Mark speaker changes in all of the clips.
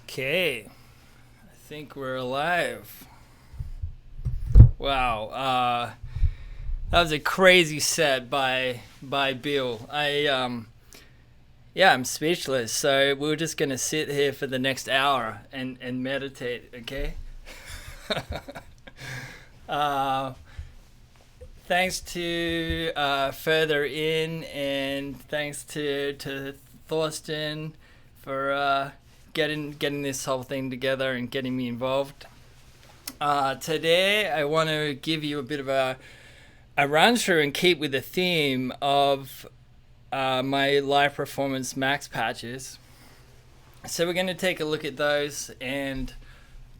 Speaker 1: Okay, I think we're alive. Wow, that was a crazy set by Bill. I'm speechless. So we're just gonna sit here for the next hour and meditate. Okay. Thanks to Further In, and thanks to Thorsten for getting this whole thing together and getting me involved. Today I want to give you a bit of a run through and keep with the theme of my live performance max patches. So we're going to take a look at those and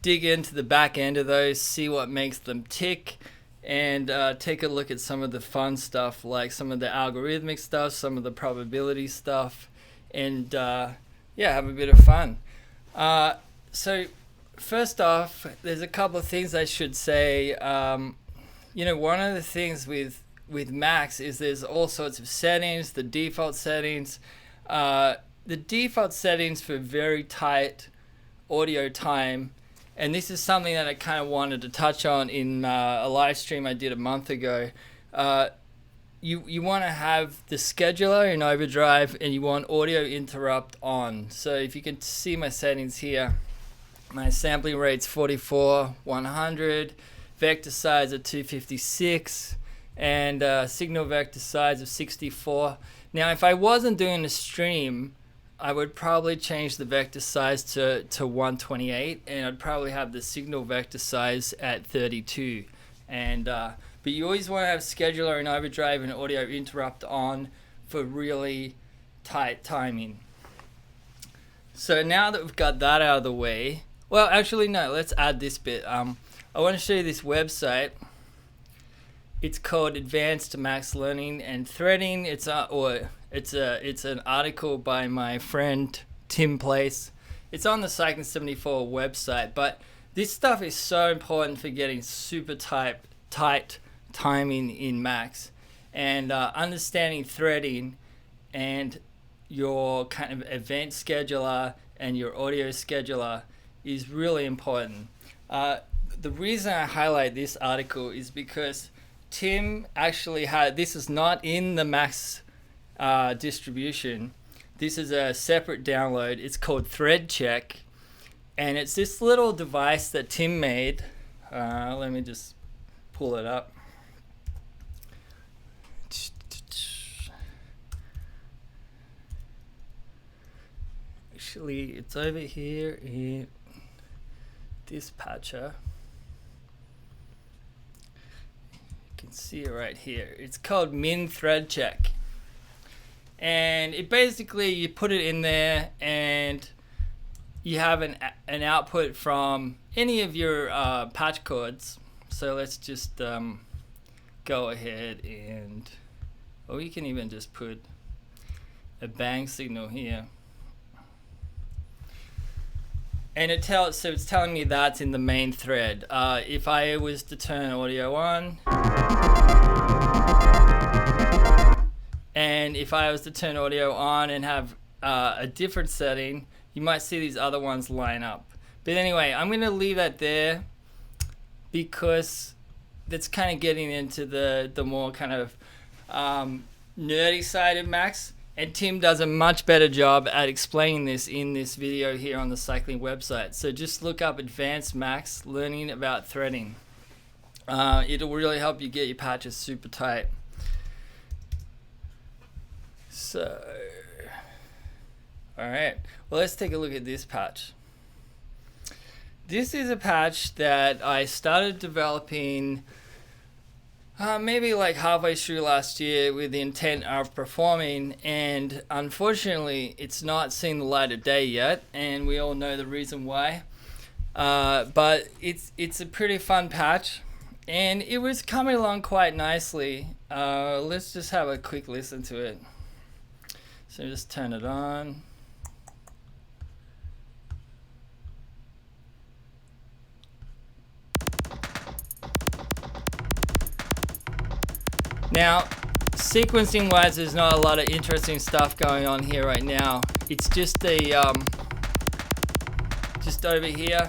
Speaker 1: dig into the back end of those, see what makes them tick, and take a look at some of the fun stuff, like some of the algorithmic stuff, some of the probability stuff, and have a bit of fun. So first off, there's a couple of things I should say. One of the things with Max is there's all sorts of settings, the default settings. The default settings for very tight audio time, and this is something that I kind of wanted to touch on in a live stream I did a month ago. You want to have the scheduler in overdrive, and you want audio interrupt on. So if you can see my settings here, my sampling rate's 44, 100, vector size of 256, and signal vector size of 64. Now, if I wasn't doing a stream, I would probably change the vector size to 128, and I'd probably have the signal vector size at 32. And but you always want to have scheduler in overdrive and audio interrupt on for really tight timing. So now that we've got that out of the way, well, actually no, let's add this bit. I want to show you this website. It's called Advanced Max Learning and Threading. It's an article by my friend Tim Place. It's on the Cycling74 website, but this stuff is so important for getting super tight timing in Max, and understanding threading and your kind of event scheduler and your audio scheduler is really important. The reason I highlight this article is because Tim actually this is not in the Max distribution. This is a separate download. It's called Thread Check, and it's this little device that Tim made. Let me just pull it up. Actually, it's over here in Dispatcher. You can see it right here. It's called Min Thread Check. And it basically, you put it in there and you have an output from any of your patch codes. So let's just go ahead and, you can even just put a bang signal here. And it's telling me that's in the main thread. If I was to turn audio on, and if I was to turn audio on and have a different setting, you might see these other ones line up. But anyway, I'm going to leave that there because that's kind of getting into the more kind of nerdy side of Max. And Tim does a much better job at explaining this in this video here on the cycling website. So just look up Advanced Max Learning About Threading. It'll really help you get your patches super tight. So, alright, well, let's take a look at this patch. This is a patch that I started developing maybe like halfway through last year with the intent of performing, and unfortunately it's not seen the light of day yet, and we all know the reason why. But it's a pretty fun patch, and it was coming along quite nicely. Let's just have a quick listen to it. So just turn it on. Now, sequencing wise, there's not a lot of interesting stuff going on here right now. It's just just over here,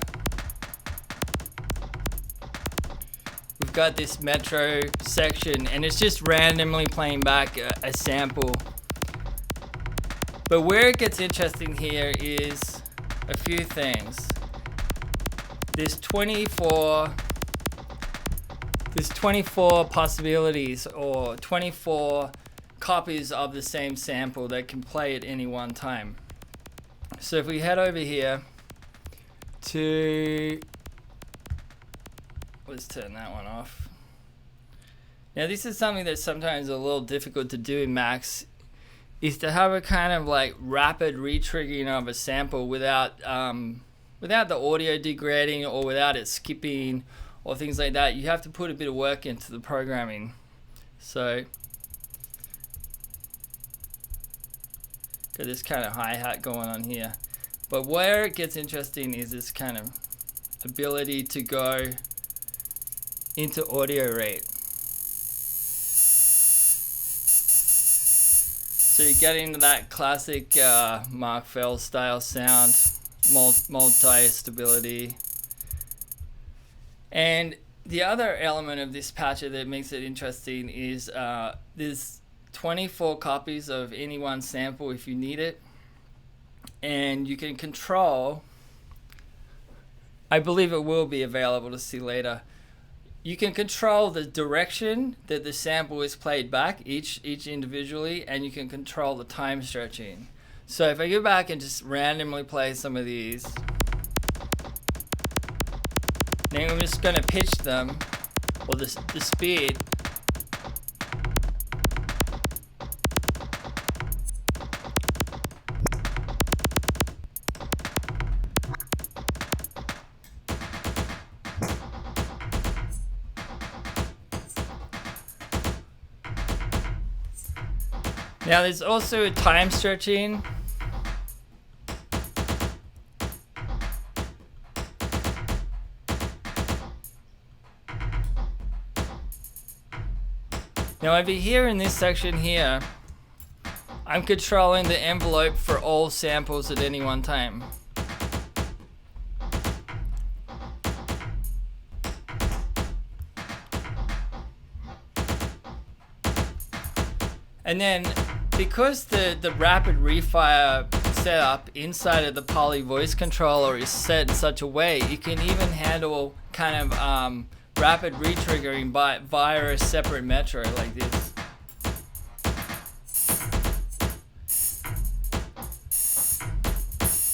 Speaker 1: we've got this metro section, and it's just randomly playing back a sample. But where it gets interesting here is a few things. There's 24 possibilities, or 24 copies of the same sample that can play at any one time. So if we head over here to, let's turn that one off. Now this is something that's sometimes a little difficult to do in Max, is to have a kind of like rapid retriggering of a sample without the audio degrading or without it skipping or things like that. You have to put a bit of work into the programming. So got this kind of hi-hat going on here. But where it gets interesting is this kind of ability to go into audio rate. So you get into that classic Mark Fell style sound, multi-stability. And the other element of this patcher that makes it interesting is there's 24 copies of any one sample if you need it. And you can control, I believe it will be available to see later, you can control the direction that the sample is played back, each individually, and you can control the time stretching. So if I go back and just randomly play some of these, then I'm just going to pitch them, or the speed. Now there's also a time stretching. Now over here in this section here, I'm controlling the envelope for all samples at any one time. And then because the rapid refire setup inside of the Poly voice controller is set in such a way, you can even handle kind of rapid retriggering via a separate metro like this.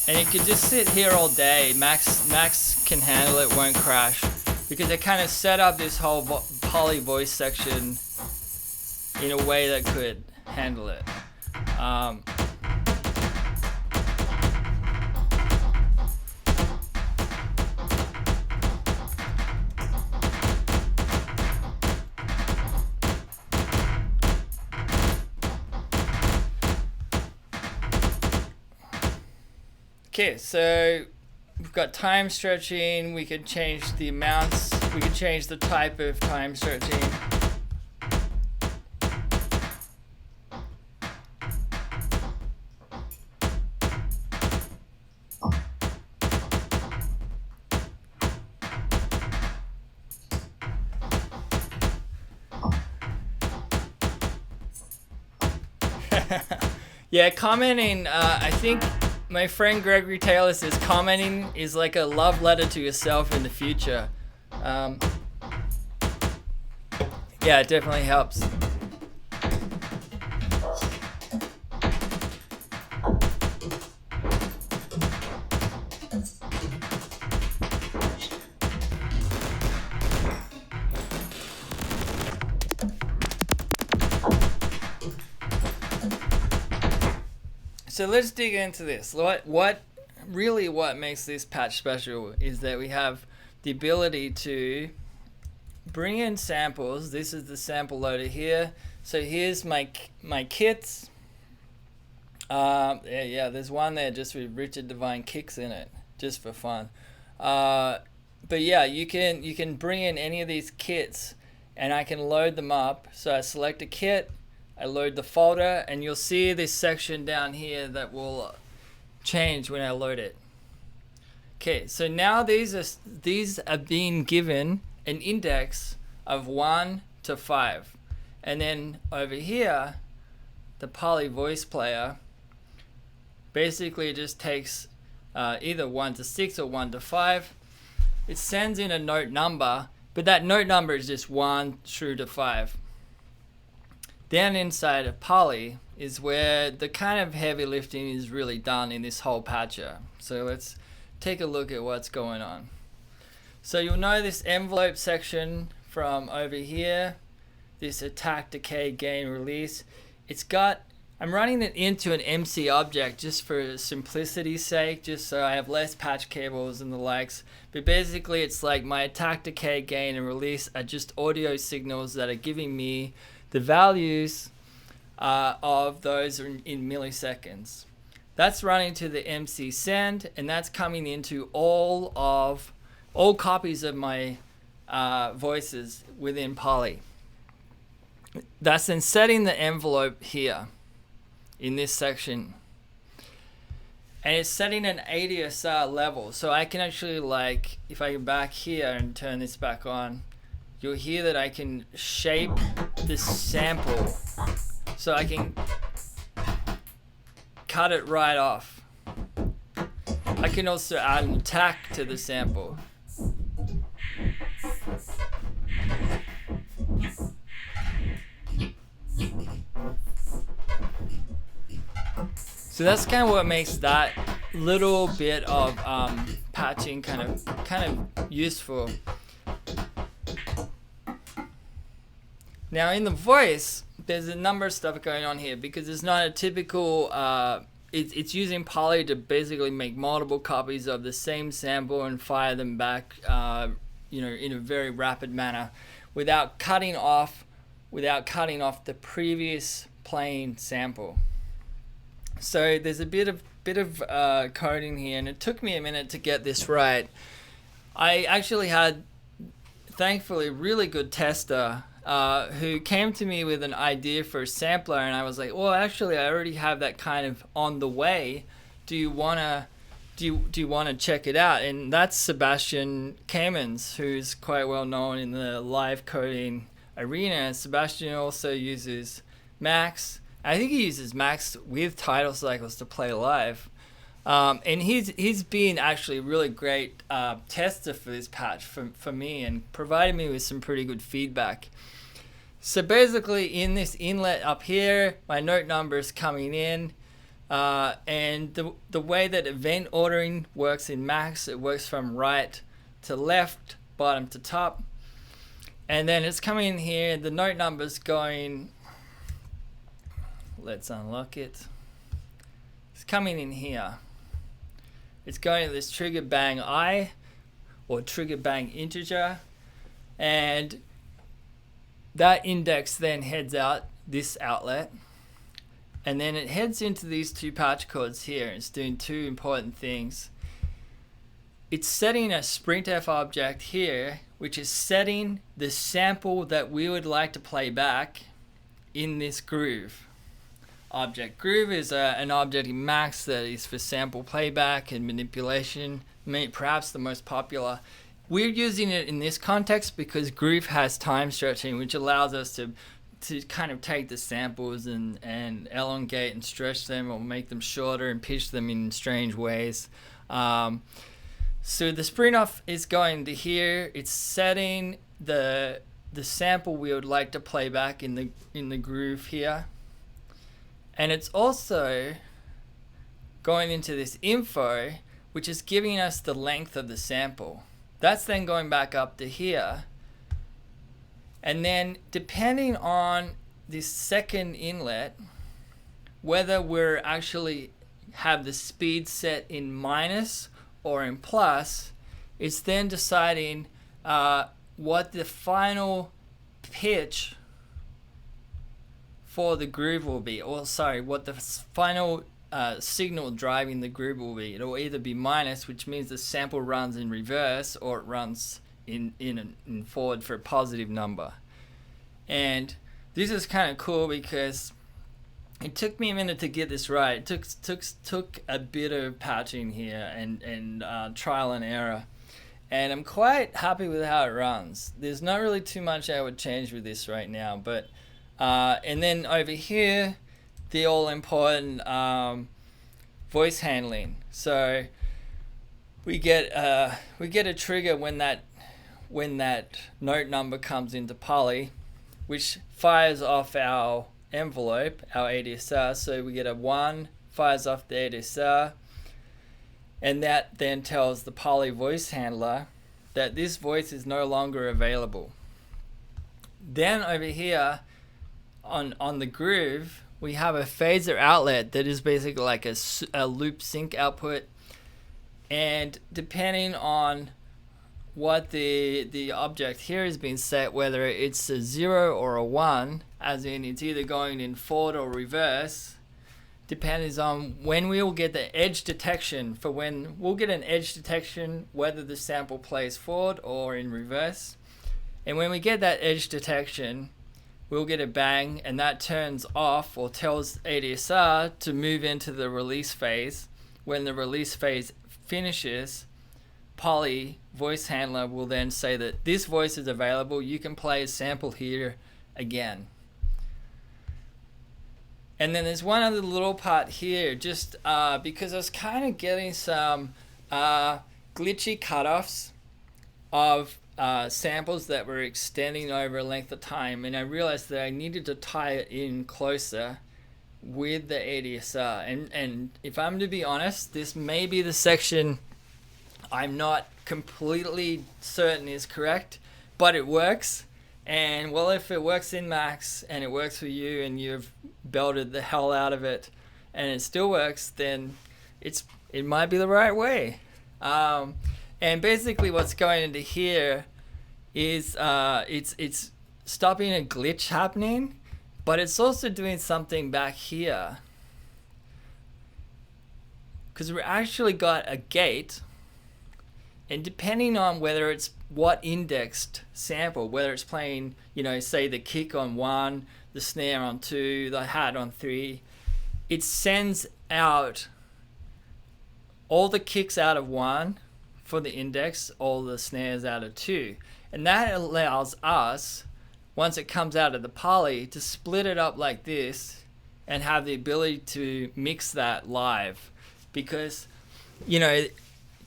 Speaker 1: And it could just sit here all day. Max can handle it, won't crash, because it kind of set up this whole Poly voice section in a way that could handle it. Okay, so we've got time stretching. We can change the amounts. We can change the type of time stretching. Yeah, commenting, I think my friend Gregory Taylor says commenting is like a love letter to yourself in the future. Yeah, it definitely helps. So let's dig into this. What makes this patch special is that we have the ability to bring in samples. This is the sample loader here. So here's my kits. Yeah, there's one there just with Richard Devine kicks in it, just for fun. But yeah, you can bring in any of these kits, and I can load them up. So I select a kit. I load the folder, and you'll see this section down here that will change when I load it. Okay, so now these are being given an index of 1 to 5. And then over here, the Poly voice player basically just takes either 1 to 6 or 1 to 5. It sends in a note number, but that note number is just 1 through to 5. Down inside of Poly is where the kind of heavy lifting is really done in this whole patcher. So let's take a look at what's going on. So you'll know this envelope section from over here, this attack, decay, gain, release. I'm running it into an MC object just for simplicity's sake, just so I have less patch cables and the likes. But basically it's like my attack, decay, gain, and release are just audio signals that are giving me the values of those in milliseconds. That's running to the MC send, and that's coming into all copies of my voices within Poly. That's then setting the envelope here in this section, and it's setting an ADSR level. So I can actually, like, if I go back here and turn this back on, you'll hear that I can shape this sample, so I can cut it right off. I can also add an attack to the sample. So that's kind of what makes that little bit of patching kind of useful. Now in the voice, there's a number of stuff going on here because it's not a typical. It's using Poly to basically make multiple copies of the same sample and fire them back, in a very rapid manner, without cutting off the previous playing sample. So there's a bit of coding here, and it took me a minute to get this right. I actually had, thankfully, a really good tester who came to me with an idea for a sampler, and I was like, well, actually, I already have that kind of on the way. Do you wanna check it out? And that's Sebastian Kamens, who's quite well known in the live coding arena. Sebastian also uses Max. I think he uses Max with title cycles to play live. And he's been actually a really great tester for this patch for me, and provided me with some pretty good feedback. So basically in this inlet up here, my note number is coming in, and the way that event ordering works in Max, it works from right to left, bottom to top. And then it's coming in here, the note number's going, let's unlock it. It's coming in here. It's going to this trigger bang I, or trigger bang integer, and that index then heads out this outlet, and then it heads into these two patch cords here. It's doing two important things. It's setting a SprintF object here, which is setting the sample that we would like to play back in this groove object. Groove is an object in Max that is for sample playback and manipulation, perhaps the most popular. We're using it in this context because Groove has time stretching, which allows us to kind of take the samples and elongate and stretch them, or make them shorter and pitch them in strange ways. So the SpringOff is going to here. It's setting the sample we would like to play back in the groove here, and it's also going into this info, which is giving us the length of the sample. That's then going back up to here, and then depending on this second inlet, whether we're actually have the speed set in minus or in plus, it's then deciding what the final pitch for the groove will be, what the final signal driving the groove will be. It'll either be minus, which means the sample runs in reverse, or it runs in forward for a positive number. And this is kind of cool because it took me a minute to get this right. It took a bit of patching here and trial and error. And I'm quite happy with how it runs. There's not really too much I would change with this right now. But and then over here, the all-important voice handling. So we get a trigger when that note number comes into poly, which fires off our envelope, our ADSR. So we get a 1, fires off the ADSR, and that then tells the poly voice handler that this voice is no longer available. Then over here on the groove, we have a phaser outlet that is basically like a loop sync output, and depending on what the object here has been set, whether it's a 0 or a 1, as in it's either going in forward or reverse, depends on when we will get the edge detection. For when we'll get an edge detection whether the sample plays forward or in reverse, and when we get that edge detection, we'll get a bang, and that turns off or tells ADSR to move into the release phase. When the release phase finishes, poly voice handler will then say that this voice is available, you can play a sample here again. And then there's one other little part here, just because I was kind of getting some glitchy cutoffs of samples that were extending over a length of time, and I realized that I needed to tie it in closer with the ADSR. And if I'm to be honest, this may be the section I'm not completely certain is correct, but it works. And well, if it works in Max and it works for you and you've belted the hell out of it and it still works, then it might be the right way. And basically what's going into here is it's stopping a glitch happening, but it's also doing something back here, because we actually got a gate, and depending on whether it's what indexed sample, whether it's playing, say the kick on 1, the snare on 2, the hat on 3, it sends out all the kicks out of 1 for the index, all the snares out of 2. And that allows us, once it comes out of the poly, to split it up like this and have the ability to mix that live. Because,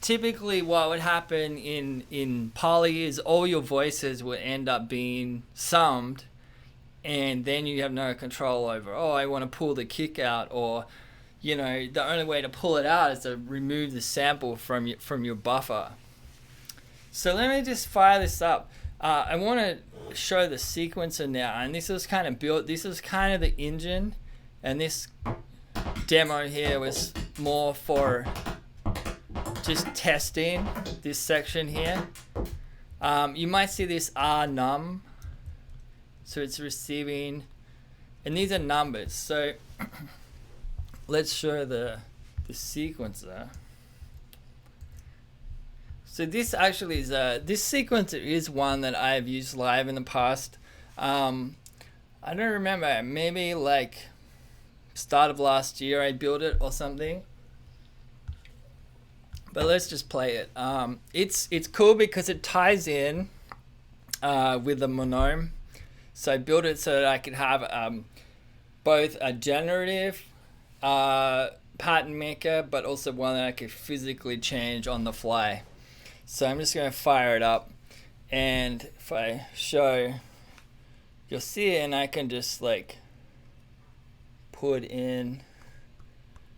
Speaker 1: typically what would happen in poly is all your voices would end up being summed, and then you have no control over, I want to pull the kick out, or the only way to pull it out is to remove the sample from your buffer. So let me just fire this up. I want to show the sequencer now, and this is kind of built, this is kind of the engine, and this demo here was more for just testing this section here. You might see this R num, so it's receiving, and these are numbers. So let's show the sequencer. So this actually is this sequencer is one that I've used live in the past. I don't remember, maybe like start of last year I built it or something. But let's just play it. It's cool because it ties in with the monome. So I built it so that I could have both a generative pattern maker, but also one that I could physically change on the fly. So I'm just going to fire it up, and if I show, you'll see it, and I can just like put in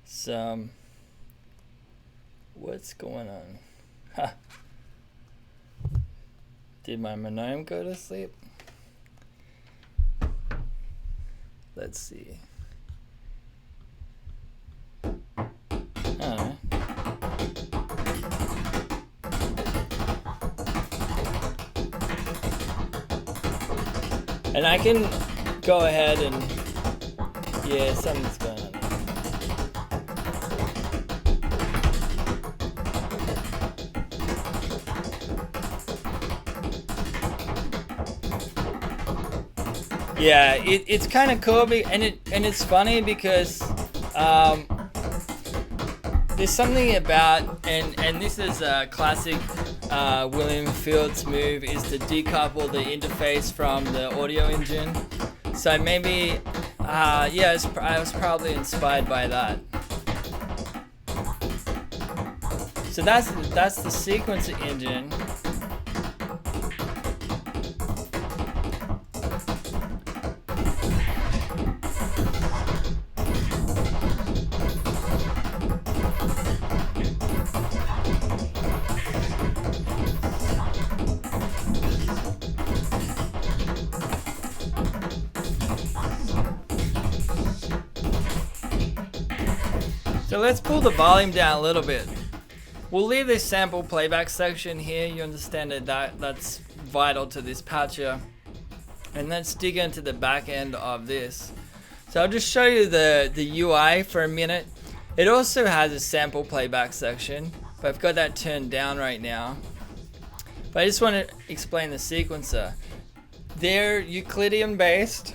Speaker 1: some. What's going on? Ha. Did my monome go to sleep? Let's see. I don't know. And I can go ahead and, yeah, something's going on. Yeah, it's kind of cool, and it's funny because there's something about, and this is a classic William Fields move, is to decouple the interface from the audio engine. So maybe, yeah, I was probably inspired by that. So that's the sequencer engine. So let's pull the volume down a little bit. We'll leave this sample playback section here. You understand that's vital to this patcher. And let's dig into the back end of this. So I'll just show you the UI for a minute. It also has a sample playback section, but I've got that turned down right now. But I just want to explain the sequencer. They're Euclidean based,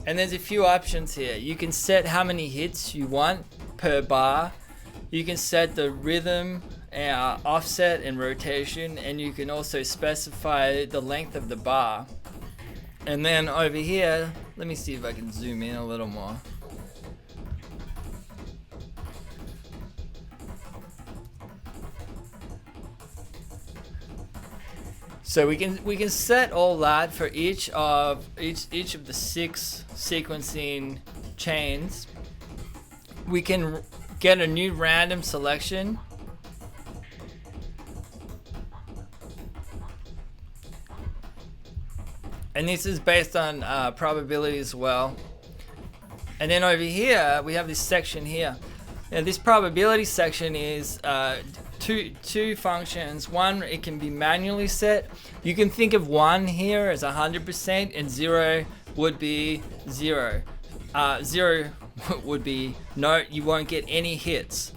Speaker 1: and there's a few options here. You can set how many hits you want per bar. You can set the rhythm, offset, and rotation, and you can also specify the length of the bar. And then over here, let me see if I can zoom in a little more. So we can set all that for each of the 6 sequencing chains. We can get a new random selection. And this is based on probability as well. And then over here, we have this section here. Now this probability section is two functions. One, it can be manually set. You can think of 1 here as 100%, and 0 would be 0. 0 would be no, you won't get any hits.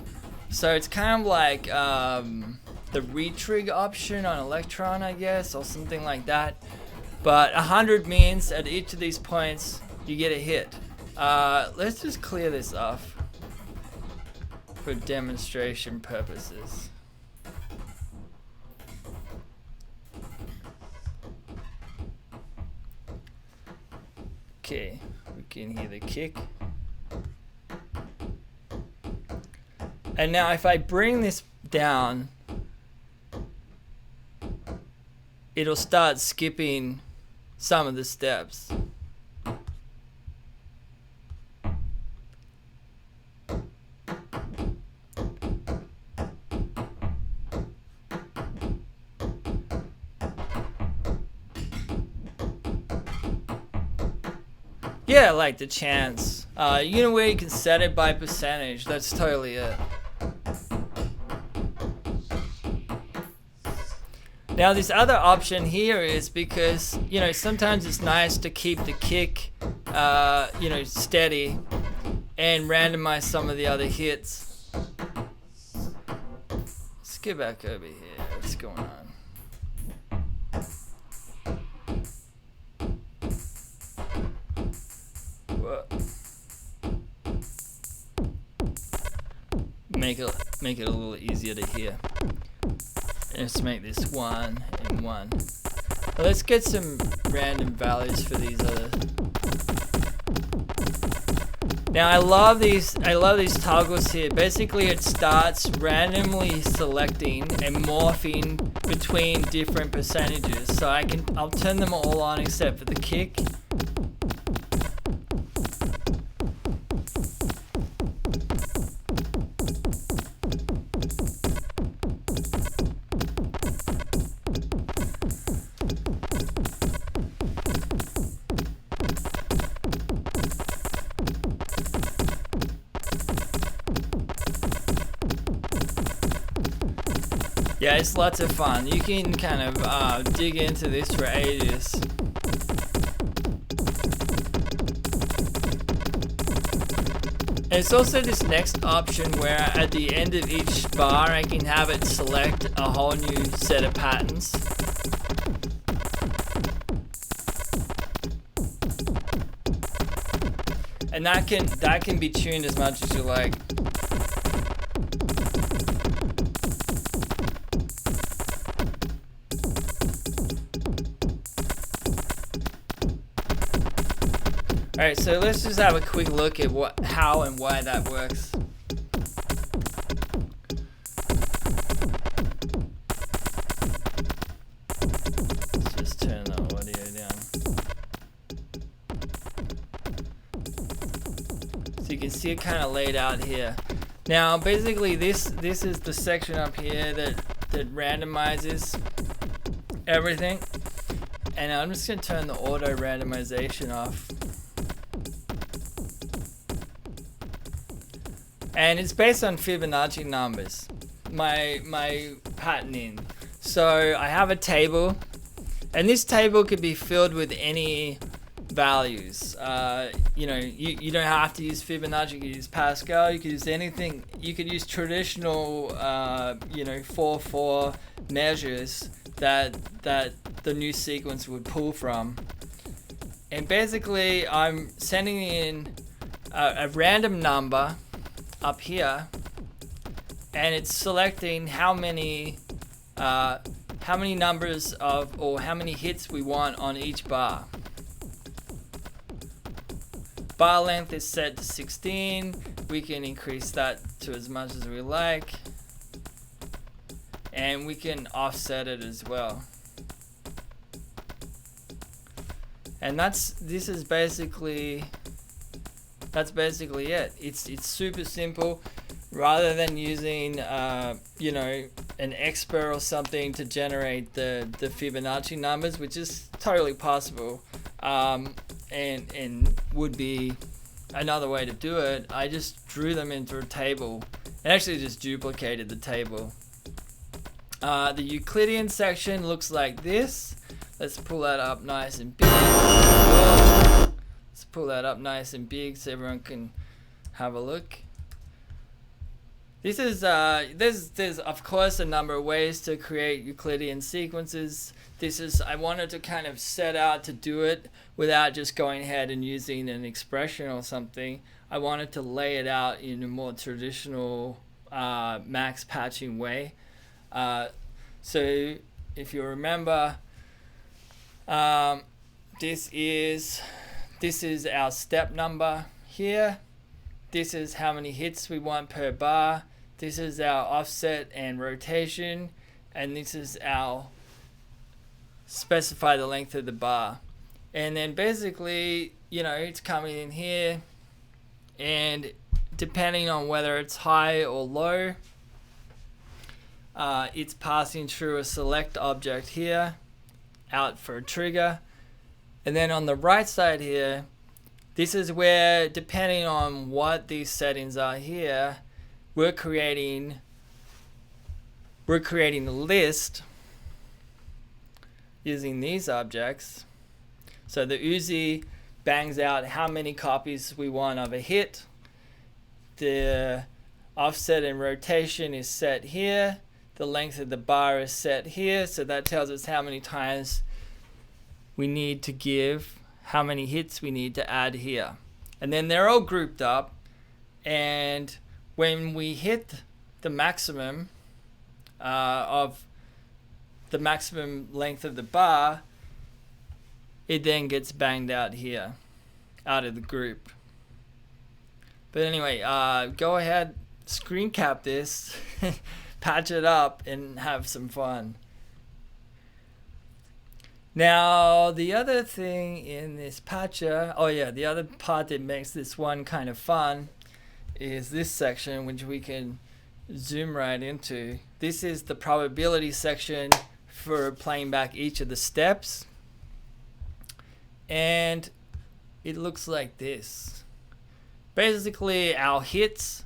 Speaker 1: So it's kind of like the retrig option on Electron, I guess, or something like that. But 100 means at each of these points you get a hit. Let's just clear this off for demonstration purposes. Okay, we can hear the kick. And now if I bring this down, it'll start skipping some of the steps. Yeah, like the chance. You know where you can set it by percentage. That's totally it. Now this other option here is because, you know, sometimes it's nice to keep the kick, you know, steady and randomize some of the other hits. Let's get back over here. What's going on? Make it a little easier to hear. Let's make this 1 and 1. Well, let's get some random values for these other. Now I love these toggles here. Basically it starts randomly selecting and morphing between different percentages. So I'll turn them all on except for the kick. Yeah, it's lots of fun. You can kind of dig into this for ages. And it's also this next option where at the end of each bar I can have it select a whole new set of patterns. And that can be tuned as much as you like. Alright, so let's just have a quick look at how and why that works. Let's just turn the audio down. So you can see it kind of laid out here. Now basically this is the section up here that randomizes everything. And I'm just going to turn the auto randomization off. And it's based on Fibonacci numbers, my patterning. So I have a table, and this table could be filled with any values. You know, you don't have to use Fibonacci. You could use Pascal. You could use anything. You could use traditional, you know, 4/4 measures that the new sequence would pull from. And basically, I'm sending in a random number up here, and it's selecting how many numbers of, or how many hits we want on each bar. Bar length is set to 16. We can increase that to as much as we like, and we can offset it as well. And that's basically it. It's super simple. Rather than using you know, an expert or something to generate the Fibonacci numbers, which is totally possible, and would be another way to do it, I just drew them into a table and actually just duplicated the table. The Euclidean section looks like this. Let's pull that up nice and big. Let's pull that up nice and big so everyone can have a look. This is there's of course a number of ways to create Euclidean sequences. I wanted to kind of set out to do it without just going ahead and using an expression or something. I wanted to lay it out in a more traditional max patching way. So if you remember, this is our step number here. This is how many hits we want per bar. This is our offset and rotation, and this is our specify the length of the bar. And then basically, you know, it's coming in here, and depending on whether it's high or low, it's passing through a select object here out for a trigger. And then on the right side here, this is where, depending on what these settings are here, we're creating a list using these objects. So the Uzi bangs out how many copies we want of a hit. The offset and rotation is set here. The length of the bar is set here. So that tells us how many times we need to give, how many hits we need to add here. And then they're all grouped up, and when we hit the maximum of the maximum length of the bar, it then gets banged out here, out of the group. But anyway, go ahead, screen cap this, patch it up, and have some fun. Now, the other thing in this patcher, the other part that makes this one kind of fun is this section, which we can zoom right into. This is the probability section for playing back each of the steps. And it looks like this. Basically, our hits,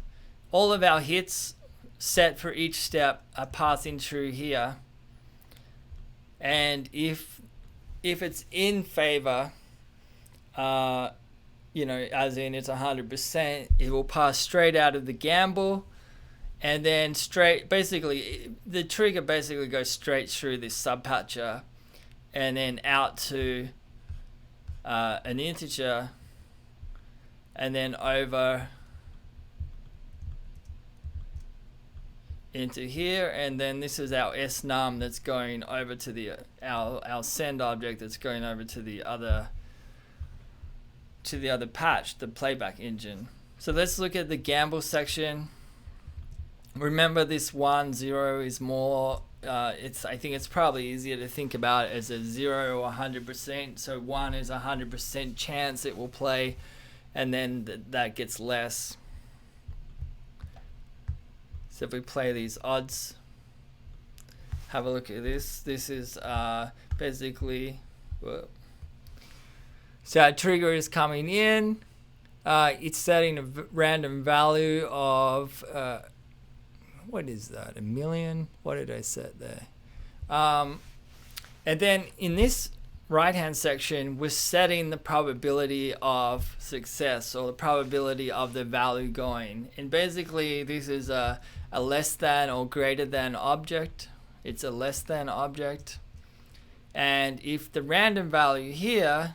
Speaker 1: all of our hits set for each step are passing through here. And if it's in favor, you know, as in it's 100%, it will pass straight out of the gamble, and then basically the trigger basically goes straight through this subpatcher and then out to an integer, and then over into here, and then this is our snum that's going over to the our send object that's going over to the other patch, the playback engine. So let's look at the gamble section. Remember, this 1, 0 is more, I think it's probably easier to think about it as a 0 or 100%. So 1 is 100% chance it will play, and then that gets less. So if we play these odds, have a look at this. This is basically, so our trigger is coming in. It's setting a random value of, what is that, 1 million? What did I set there? And then in this right-hand section, we're setting the probability of success, or the probability of the value going. And basically, this is a less than or greater than object. It's a less than object. And if the random value here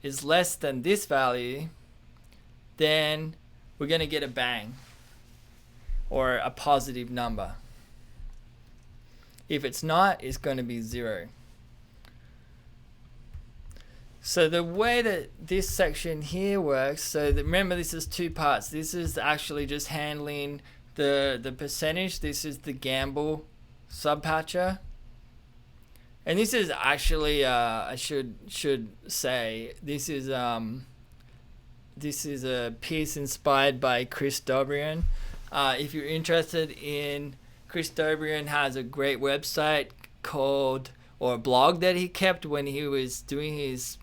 Speaker 1: is less than this value, then we're going to get a bang, or a positive number. If it's not, it's going to be 0. So the way that this section here works, so that, remember, this is 2 parts. This is actually just handling the percentage. This is the gamble subpatcher. And this is actually, I should say, this is a piece inspired by Chris Dobrian. If you're interested in, Chris Dobrian has a great website called, or a blog that he kept when he was doing his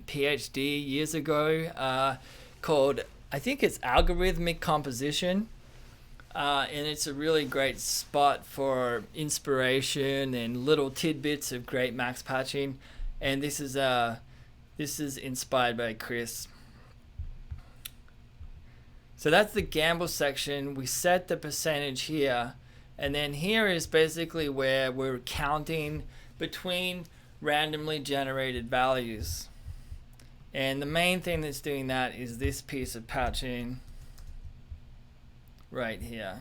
Speaker 1: PhD years ago, called, I think it's Algorithmic Composition. And it's a really great spot for inspiration and little tidbits of great max patching. And this is inspired by Chris. So that's the gamble section. We set the percentage here, and then here is basically where we're counting between randomly generated values. And the main thing that's doing that is this piece of patching right here,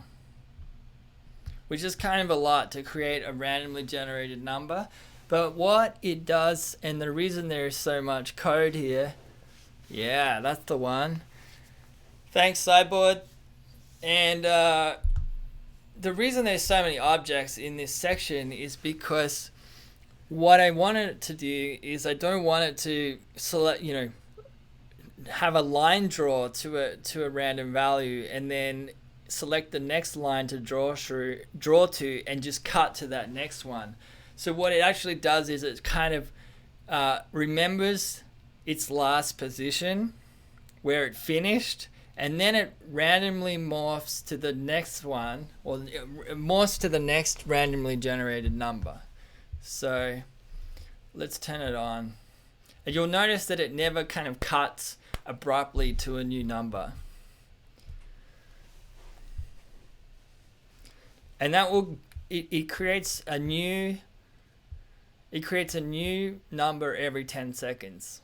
Speaker 1: which is kind of a lot to create a randomly generated number. But what it does, and the reason there is so much code here, yeah, that's the one. Thanks, Cyborg. And the reason there's so many objects in this section is because what I want it to do is, I don't want it to select, have a line draw to a random value and then select the next line to draw to and just cut to that next one. So what it actually does is it kind of remembers its last position where it finished, and then it randomly morphs to the next one, or morphs to the next randomly generated number. So let's turn it on. And you'll notice that it never kind of cuts abruptly to a new number. And that will, it creates a new number every 10 seconds.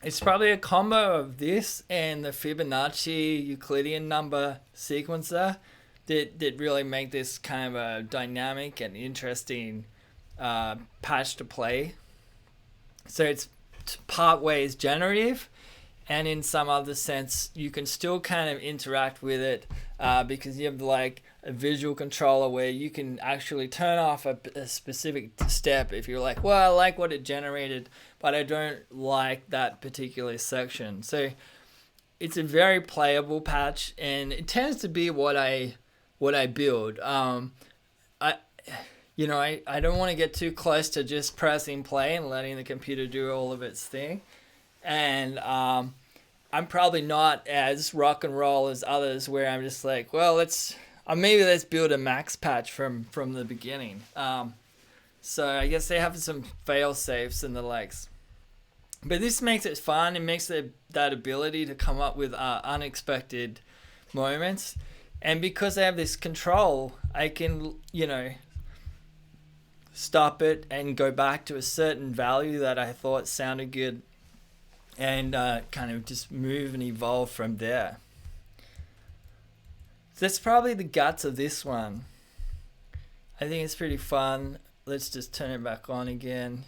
Speaker 1: It's probably a combo of this and the Fibonacci Euclidean number sequencer that really make this kind of a dynamic and interesting patch to play. So it's part ways generative, and in some other sense you can still kind of interact with it because you have like a visual controller where you can actually turn off a specific step if you're like, well, I like what it generated, but I don't like that particular section. So it's a very playable patch, and it tends to be what I build. I don't want to get too close to just pressing play and letting the computer do all of its thing. And I'm probably not as rock and roll as others where I'm just like, well, let's build a max patch from the beginning. So I guess they have some fail safes and the likes. But this makes it fun. It makes that ability to come up with unexpected moments. And because I have this control, I can, stop it and go back to a certain value that I thought sounded good, and kind of just move and evolve from there. So that's probably the guts of this one. I think it's pretty fun. Let's just turn it back on again.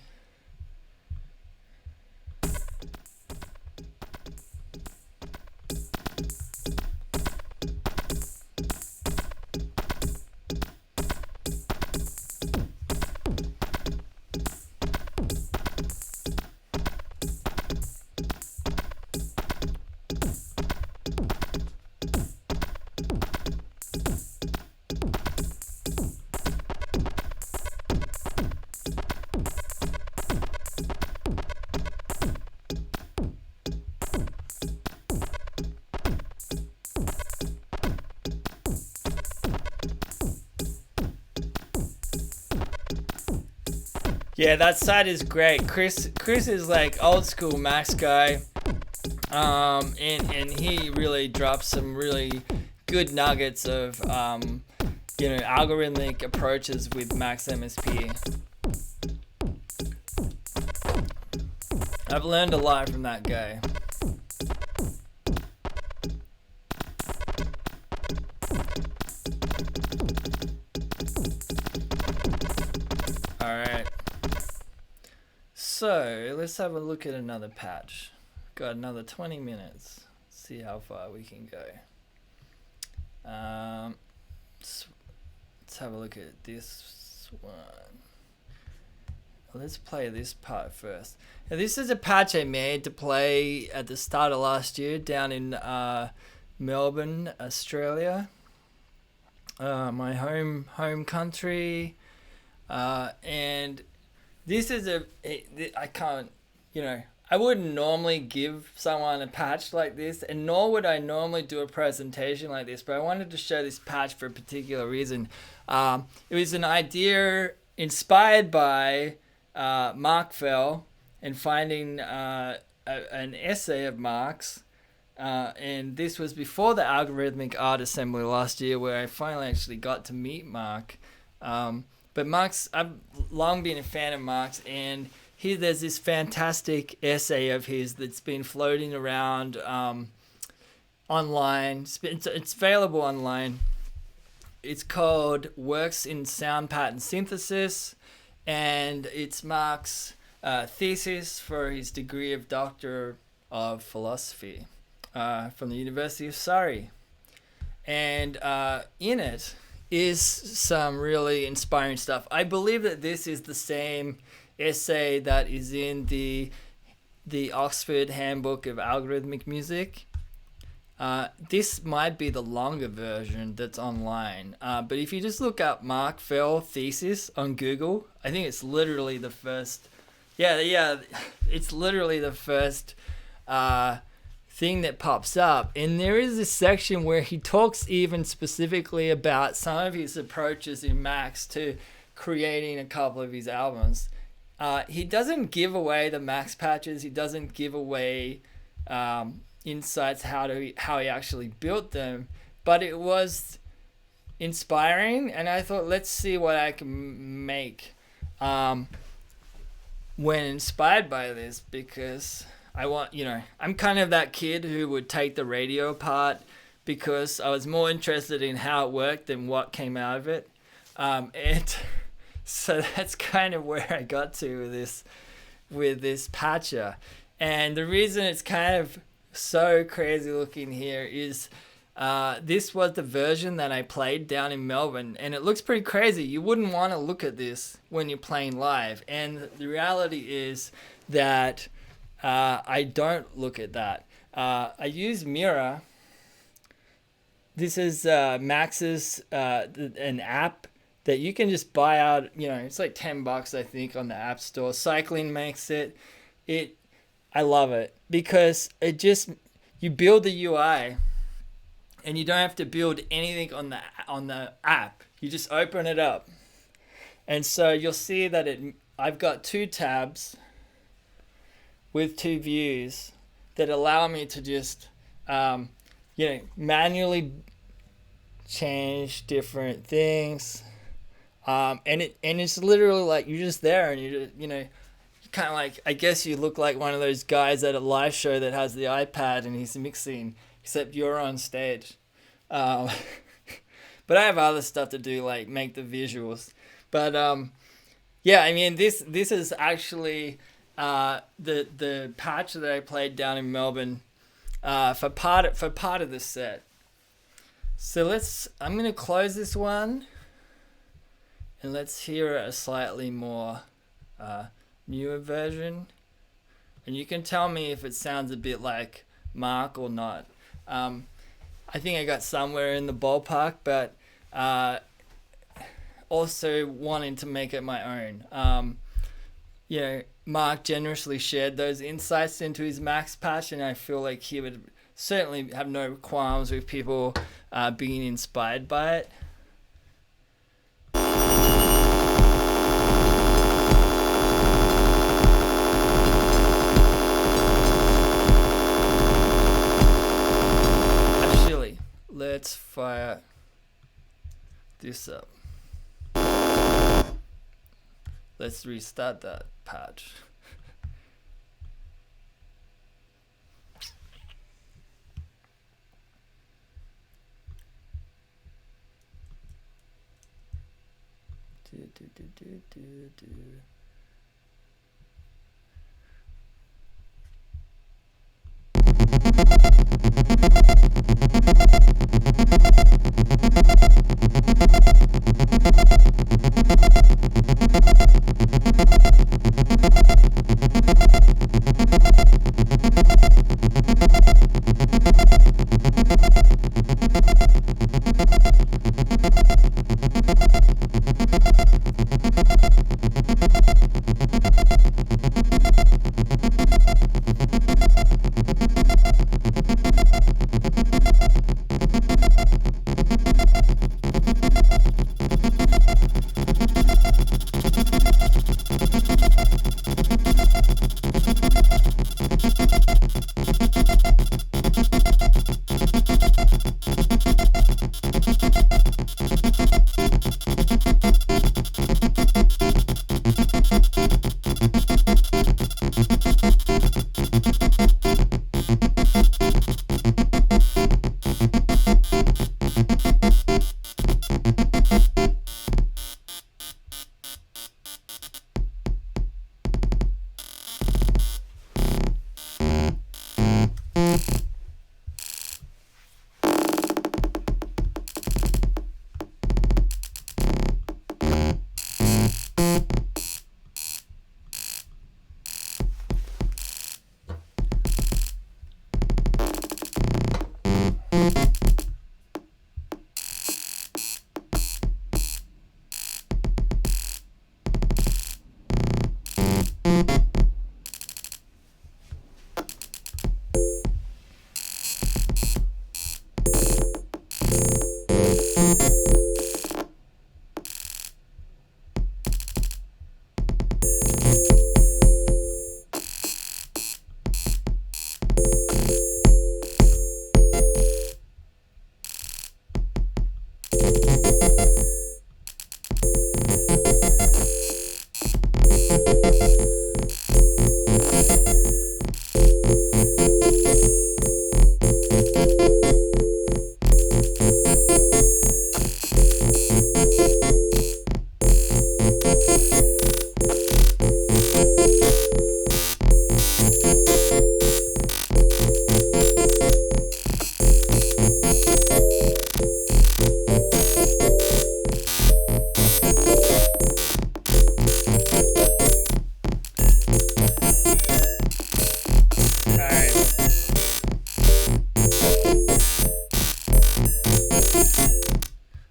Speaker 1: Yeah, that side is great. Chris is like old school Max guy, and he really drops some really good nuggets of algorithmic approaches with MaxMSP. I've learned a lot from that guy. Alright. So, let's have a look at another patch. Got another 20 minutes. See how far we can go. Let's have a look at this one. Let's play this part first. Now, this is a patch I made to play at the start of last year down in Melbourne, Australia. My home country. And this is I can't, I wouldn't normally give someone a patch like this, and nor would I normally do a presentation like this, but I wanted to show this patch for a particular reason. It was an idea inspired by Mark Fell and finding an essay of Mark's, and this was before the Algorithmic Art Assembly last year, where I finally actually got to meet Mark. But Mark's, I've long been a fan of Mark's, and there's this fantastic essay of his that's been floating around online. It's available online. It's called Works in Sound Pattern Synthesis, and it's Mark's thesis for his degree of Doctor of Philosophy from the University of Surrey. And in it is some really inspiring stuff. I believe that this is the same essay that is in the Oxford Handbook of Algorithmic Music. This might be the longer version that's online, but if you just look up Mark Fell thesis on Google, I think it's literally the first. It's literally the first thing that pops up, and there is this section where he talks even specifically about some of his approaches in Max to creating a couple of his albums. He doesn't give away the Max patches. He doesn't give away insights how he actually built them, but it was inspiring, and I thought, let's see what I can make when inspired by this, because I'm kind of that kid who would take the radio apart because I was more interested in how it worked than what came out of it. And so that's kind of where I got to with this patcher. And the reason it's kind of so crazy looking here is this was the version that I played down in Melbourne, and it looks pretty crazy. You wouldn't want to look at this when you're playing live. And the reality is that I don't look at that. I use Mirror. This is Max's an app that you can just buy out. It's like $10, I think, on the App Store. Cycling makes it. I love it because you build the UI, and you don't have to build anything on the app. You just open it up, and so you'll see that I've got 2 tabs with 2 views that allow me to just manually change different things. And it's literally like you're just there, and you kind of like, I guess you look like one of those guys at a live show that has the iPad and he's mixing, except you're on stage. Um, but I have other stuff to do, like make the visuals. But yeah, I mean this is actually the patch that I played down in Melbourne for part of the set. So I'm gonna close this one, and let's hear a slightly more newer version, and you can tell me if it sounds a bit like Mark or not. I think I got somewhere in the ballpark, but also wanting to make it my own. Mark generously shared those insights into his Max patch, and I feel like he would certainly have no qualms with people being inspired by it. Actually, let's fire this up. Let's restart that patch. Do.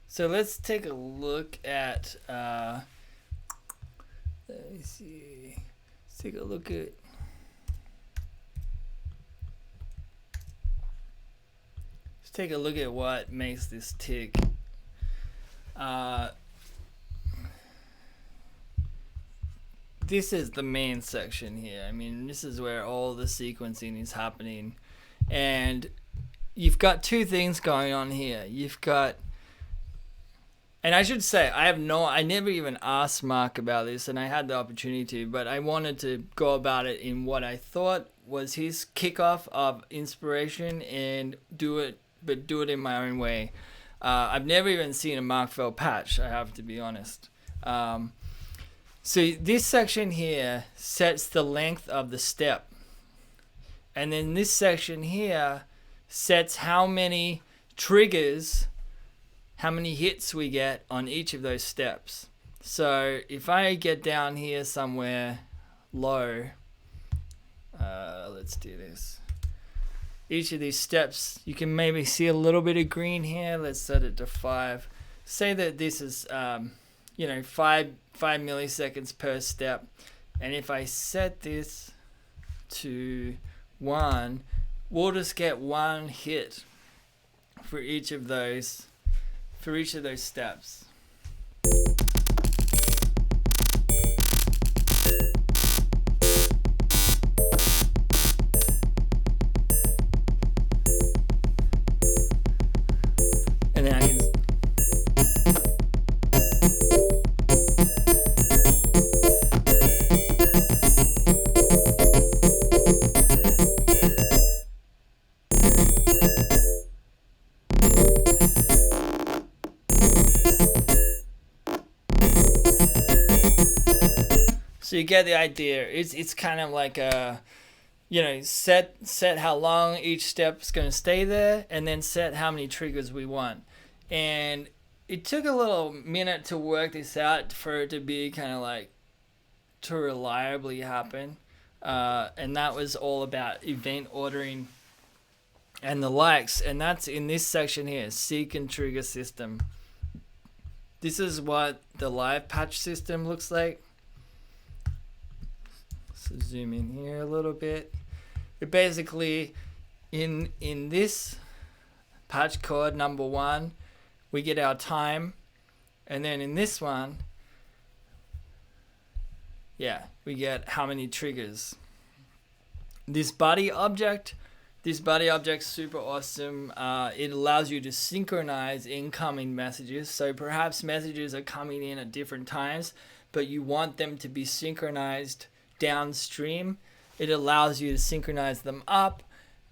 Speaker 1: So let's take a look at, let me see, let's take a look at, what makes this tick. This is the main section here. I mean, this is where all the sequencing is happening. And you've got two things going on here. You've got And I should say, I never even asked Mark about this, and I had the opportunity to, but I wanted to go about it in what I thought was his kickoff of inspiration and do it in my own way. I've never even seen a Mark Fell patch, I have to be honest. So this section here sets the length of the step. And then this section here sets how many triggers, how many hits we get on each of those steps. So if I get down here somewhere low, let's do this. Each of these steps, you can maybe see a little bit of green here. Let's set it to 5. Say that this is, 5 milliseconds per step. And if I set this to 1, we'll just get 1 hit for each of those steps. And then I can So you get the idea. It's kind of like a, set how long each step's going to stay there, and then set how many triggers we want. And it took a little minute to work this out for it to be kind of like to reliably happen. And that was all about event ordering and the likes. And that's in this section here, seek and trigger system. This is what the live patch system looks like. So zoom in here a little bit. It basically, in this patch code number 1, we get our time, and then in this one, we get how many triggers. This body object's super awesome. It allows you to synchronize incoming messages. So perhaps messages are coming in at different times, but you want them to be synchronized downstream. It allows you to synchronize them up,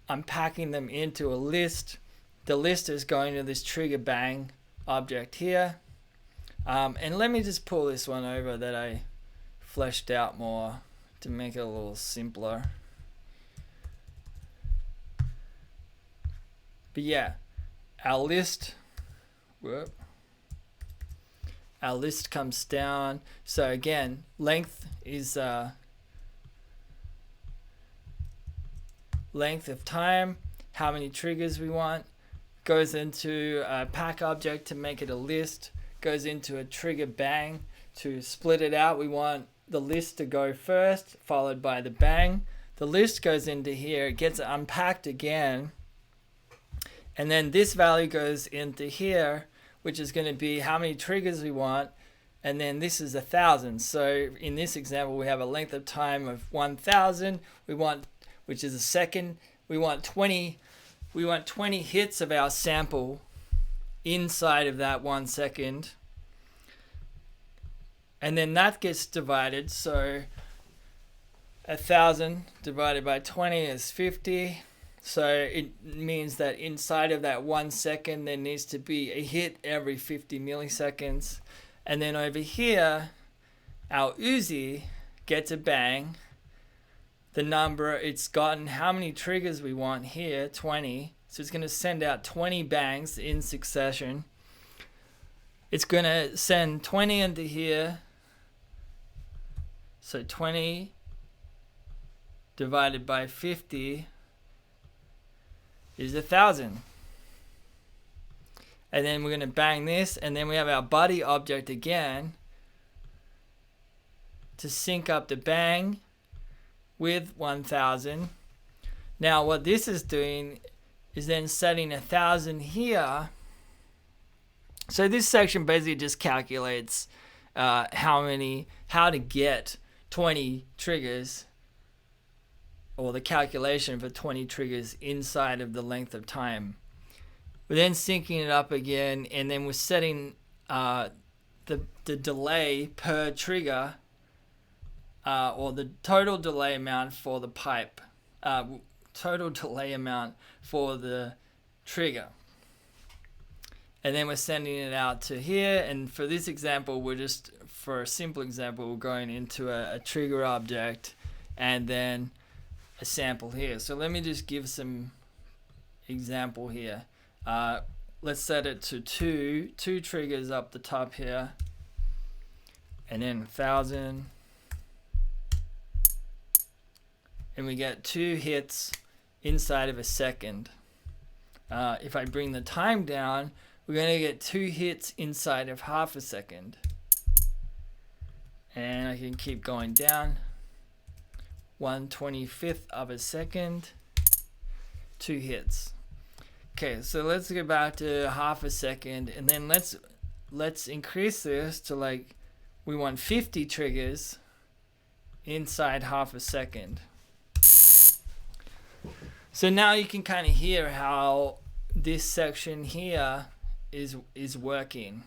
Speaker 1: unpacking them into a list. The list is going to this trigger bang object here. And let me just pull this one over that I fleshed out more to make it a little simpler. But yeah, our list comes down. So again, length is length of time, how many triggers we want, goes into a pack object to make it a list, goes into a trigger bang to split it out. We want the list to go first, followed by the bang. The list goes into here, it gets unpacked again, and then this value goes into here, which is going to be how many triggers we want, and then this is 1,000. So in this example, we have a length of time of 1,000. We want, which is a second. We want 20 hits of our sample inside of that 1 second. And then that gets divided. So 1,000 divided by 20 is 50. So it means that inside of that 1 second, there needs to be a hit every 50 milliseconds. And then over here, our Uzi gets a bang. The number it's gotten, how many triggers we want here, 20. So it's going to send out 20 bangs in succession. It's going to send 20 into here. So 20 divided by 50 is 1,000. And then we're going to bang this, and then we have our body object again to sync up the bang with 1,000. Now what this is doing is then setting 1,000 here. So this section basically just calculates how to get 20 triggers, or the calculation for 20 triggers inside of the length of time. We're then syncing it up again, and then we're setting the delay per trigger, or the total delay amount for the pipe, total delay amount for the trigger. And then we're sending it out to here. And for this example, for a simple example, we're going into a trigger object and then a sample here. So let me just give some example here. Let's set it to two triggers up the top here, and then 1,000, and we get 2 hits inside of a second. If I bring the time down, we're going to get 2 hits inside of half a second. And I can keep going down. 1/25 of a second, 2 hits. Okay, so let's go back to half a second, and then let's increase this to, like, we want 50 triggers inside half a second. So now you can kind of hear how this section here is working.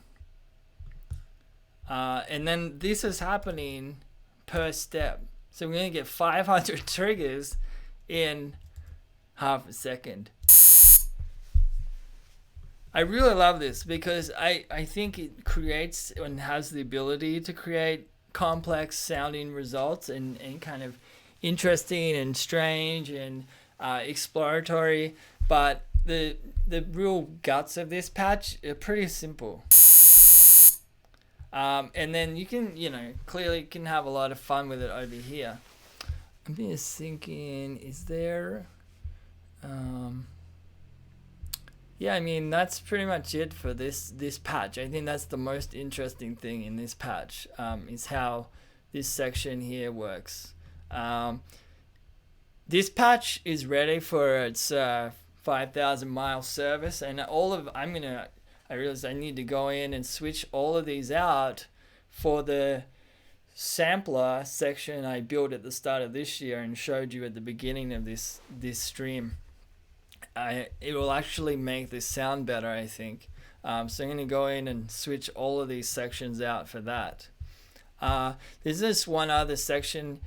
Speaker 1: And then this is happening per step. So we're going to get 500 triggers in half a second. I really love this because I think it creates and has the ability to create complex sounding results and kind of interesting and strange and exploratory. But the real guts of this patch are pretty simple. And then you can, clearly can have a lot of fun with it over here. I'm just thinking, is there... yeah, I mean, that's pretty much it for this patch. I think that's the most interesting thing in this patch, is how this section here works. This patch is ready for its 5,000 mile service, and I realize I need to go in and switch all of these out for the sampler section I built at the start of this year and showed you at the beginning of this stream. It will actually make this sound better, I think. So I'm going to go in and switch all of these sections out for that. There's this one other section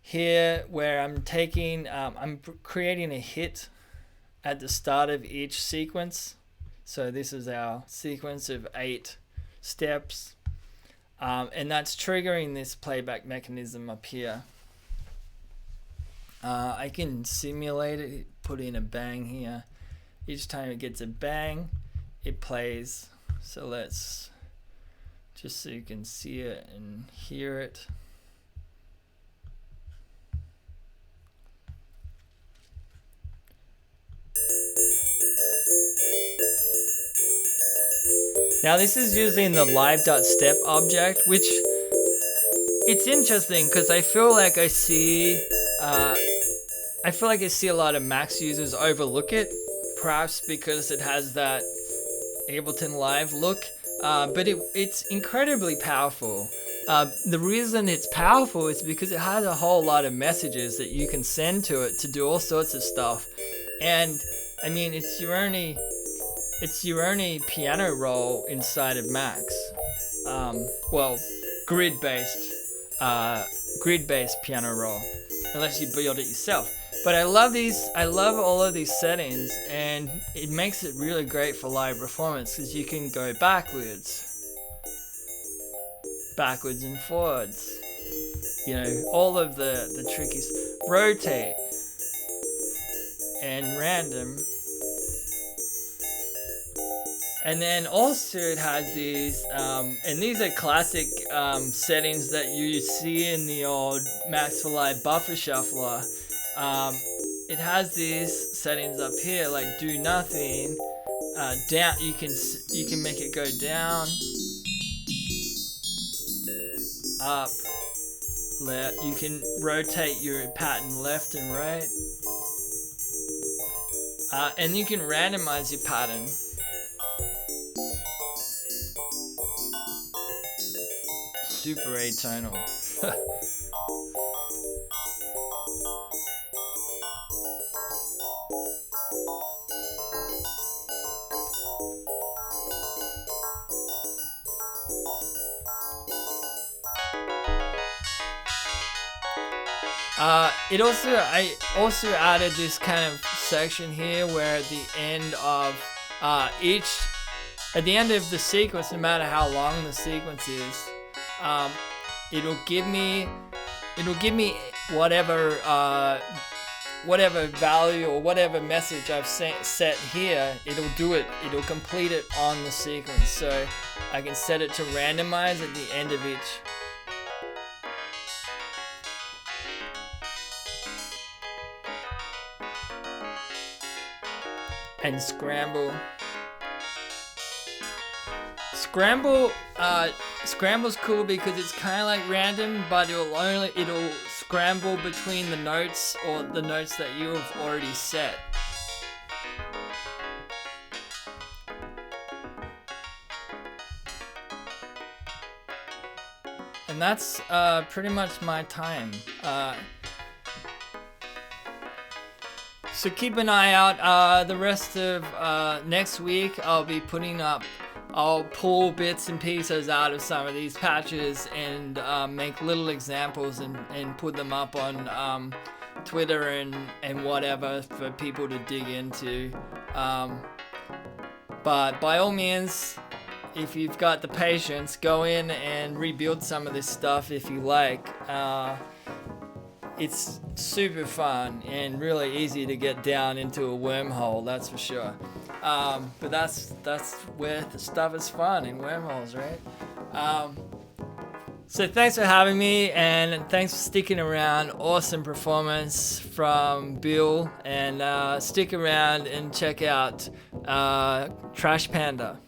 Speaker 1: here where I'm creating a hit at the start of each sequence. So this is our sequence of 8 steps. And that's triggering this playback mechanism up here. I can simulate it, put in a bang here. Each time it gets a bang, it plays. So let's, just so you can see it and hear it. Now this is using the live.step object, which it's interesting because I feel like I see a lot of Max users overlook it, perhaps because it has that Ableton Live look, but it's incredibly powerful. The reason it's powerful is because it has a whole lot of messages that you can send to it to do all sorts of stuff. And I mean, it's your only piano roll inside of Max. Well, grid-based piano roll, unless you build it yourself. But I love all of these settings, and it makes it really great for live performance because you can go backwards and forwards. All of the trickies, rotate and random. And then also it has these, and these are classic settings that you see in the old Max for Live buffer shuffler. It has these settings up here, like do nothing, down. You can make it go down, up, left. You can rotate your pattern left and right, and you can randomize your pattern. Super atonal. I also added this kind of section here where at the end of at the end of the sequence, no matter how long the sequence is, it'll give me whatever value or whatever message I've set here. It'll complete it on the sequence. So I can set it to randomize at the end of each. And scramble. Scramble's cool because it's kind of like random, but it'll scramble between the notes or the notes that you have already set. And that's pretty much my time. So keep an eye out. The rest of next week I'll pull bits and pieces out of some of these patches and make little examples and put them up on Twitter and whatever for people to dig into. But by all means, if you've got the patience, go in and rebuild some of this stuff if you like. It's super fun and really easy to get down into a wormhole, that's for sure. But that's where the stuff is fun, in wormholes, right? So thanks for having me, and thanks for sticking around. Awesome performance from Bill, and stick around and check out Trash Panda.